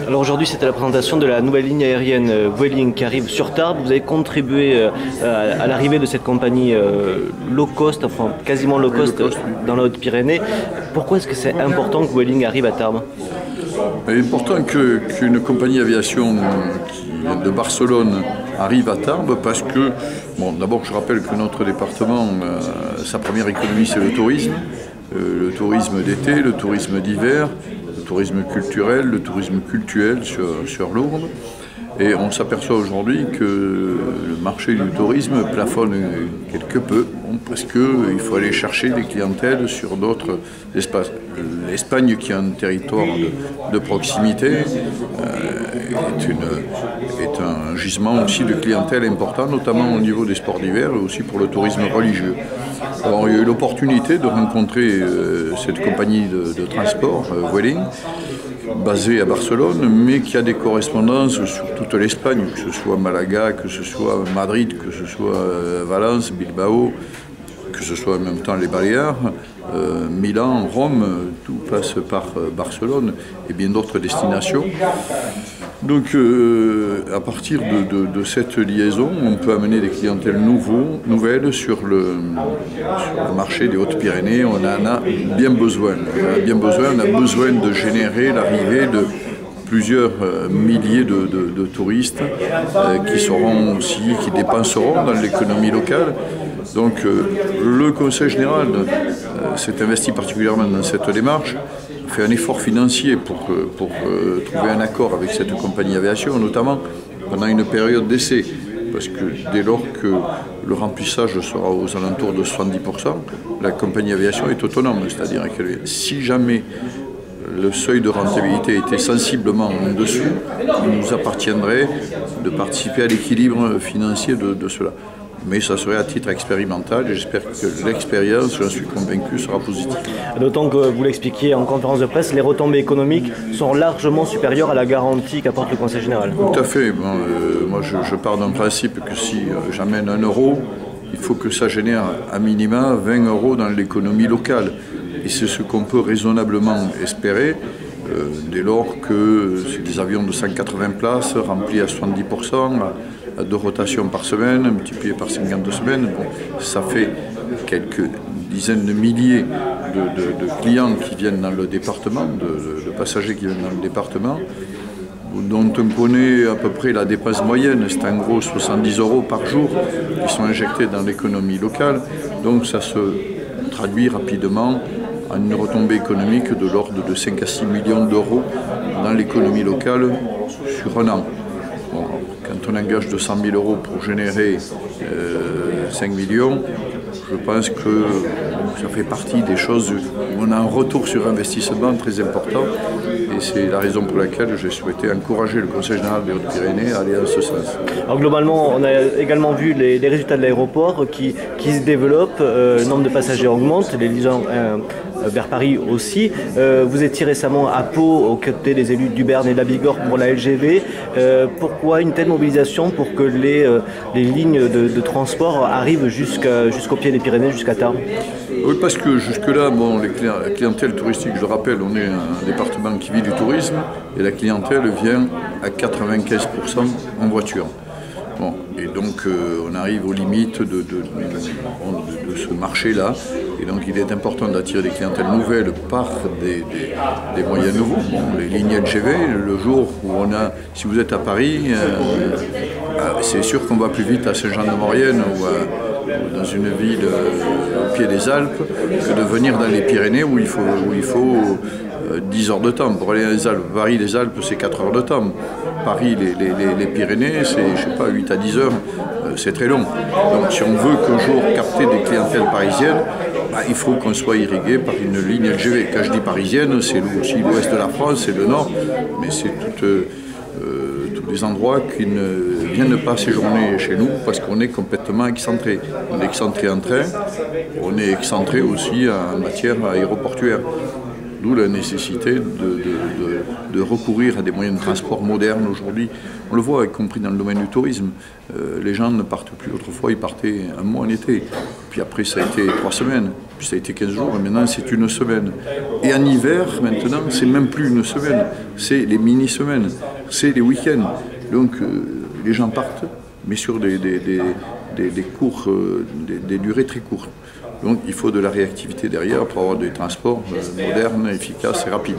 Alors aujourd'hui, c'était la présentation de la nouvelle ligne aérienne Vueling qui arrive sur Tarbes. Vous avez contribué à l'arrivée de cette compagnie low cost, enfin quasiment low cost, dans la Haute-Pyrénées. Pourquoi est-ce que c'est important que Vueling arrive à Tarbes? Il est important qu'une compagnie aviation de Barcelone arrive à Tarbes parce que, bon, d'abord je rappelle que notre département, sa première économie c'est le tourisme d'été, le tourisme d'hiver, le tourisme culturel, le tourisme cultuel sur Lourdes. Et on s'aperçoit aujourd'hui que le marché du tourisme plafonne quelque peu, parce qu'il faut aller chercher des clientèles sur d'autres espaces. L'Espagne, qui est un territoire de proximité, est un gisement aussi de clientèle important, notamment au niveau des sports d'hiver et aussi pour le tourisme religieux. Alors, il y a eu l'opportunité de rencontrer cette compagnie de transport, Vueling, basée à Barcelone, mais qui a des correspondances sur toute l'Espagne, que ce soit Malaga, que ce soit Madrid, que ce soit Valence, Bilbao, que ce soit en même temps les Baléares, Milan, Rome, tout passe par Barcelone et bien d'autres destinations. Donc à partir de cette liaison, on peut amener des clientèles nouvelles sur le marché des Hautes-Pyrénées. On en a bien besoin. On a besoin de générer l'arrivée de plusieurs milliers de touristes qui dépenseront dans l'économie locale. Donc le Conseil général s'est investi particulièrement dans cette démarche, fait un effort financier pour trouver un accord avec cette compagnie aviation, notamment pendant une période d'essai, parce que dès lors que le remplissage sera aux alentours de 70%, la compagnie aviation est autonome, c'est-à-dire que si jamais le seuil de rentabilité était sensiblement en dessous, il nous appartiendrait de participer à l'équilibre financier de cela. Mais ça serait à titre expérimental et j'espère que l'expérience, j'en suis convaincu, sera positive. D'autant que vous l'expliquiez en conférence de presse, les retombées économiques sont largement supérieures à la garantie qu'apporte le Conseil général. Tout à fait. Bon, moi, je pars d'un principe que si j'amène 1 euro, il faut que ça génère à minima 20 euros dans l'économie locale. Et c'est ce qu'on peut raisonnablement espérer. Dès lors que c'est des avions de 180 places remplis à 70%, à 2 rotations par semaine, multiplié par 52 semaines, bon, ça fait quelques dizaines de milliers de clients qui viennent dans le département, de passagers qui viennent dans le département, dont on connaît à peu près la dépense moyenne, c'est en gros 70 euros par jour qui sont injectés dans l'économie locale. Donc ça se traduit rapidement en une retombée économique de l'ordre de 5 à 6 millions d'euros dans l'économie locale sur un an. Bon, quand on engage 200 000 euros pour générer 5 millions, je pense que ça fait partie des choses où on a un retour sur investissement très important et c'est la raison pour laquelle j'ai souhaité encourager le Conseil général des Hautes-Pyrénées à aller en ce sens. Alors globalement, on a également vu les résultats de l'aéroport qui se développent, le nombre de passagers augmente, les liaisons vers Paris aussi. Vous étiez récemment à Pau aux côtés des élus du Béarn et de la Bigorre pour la LGV. Pourquoi une telle mobilisation pour que les lignes de transport arrivent jusqu'au pied des Pyrénées, jusqu'à Tarbes? Oui, parce que jusque-là, bon, la clientèle touristique, je le rappelle, on est un département qui vit du tourisme et la clientèle vient à 95% en voiture. Bon, et donc on arrive aux limites de ce marché-là. Et donc il est important d'attirer des clientèles nouvelles par des moyens nouveaux. Bon, les lignes LGV, le jour où on a, si vous êtes à Paris, c'est sûr qu'on va plus vite à Saint-Jean-de-Maurienne ou dans une ville au pied des Alpes que de venir dans les Pyrénées où il faut 10 heures de temps. Pour aller dans les Alpes, Paris, les Alpes, c'est 4 heures de temps. Paris, les Pyrénées, c'est, je sais pas, 8 à 10 heures, c'est très long. Donc si on veut qu'un jour capter des clientèles parisiennes, il faut qu'on soit irrigué par une ligne LGV. Quand je dis parisienne, c'est aussi l'ouest de la France, c'est le nord, mais c'est tous les endroits qui ne viennent pas séjourner chez nous parce qu'on est complètement excentré. On est excentré en train, on est excentré aussi en matière aéroportuaire. D'où la nécessité de recourir à des moyens de transport modernes aujourd'hui. On le voit, y compris dans le domaine du tourisme. Les gens ne partent plus. Autrefois, ils partaient un mois en été. Puis après, ça a été 3 semaines. Puis ça a été 15 jours. Et maintenant, c'est une semaine. Et en hiver, maintenant, c'est même plus une semaine. C'est les mini-semaines. C'est les week-ends. Donc, les gens partent, mais sur des durées très courtes. Donc il faut de la réactivité derrière pour avoir des transports modernes, efficaces et rapides.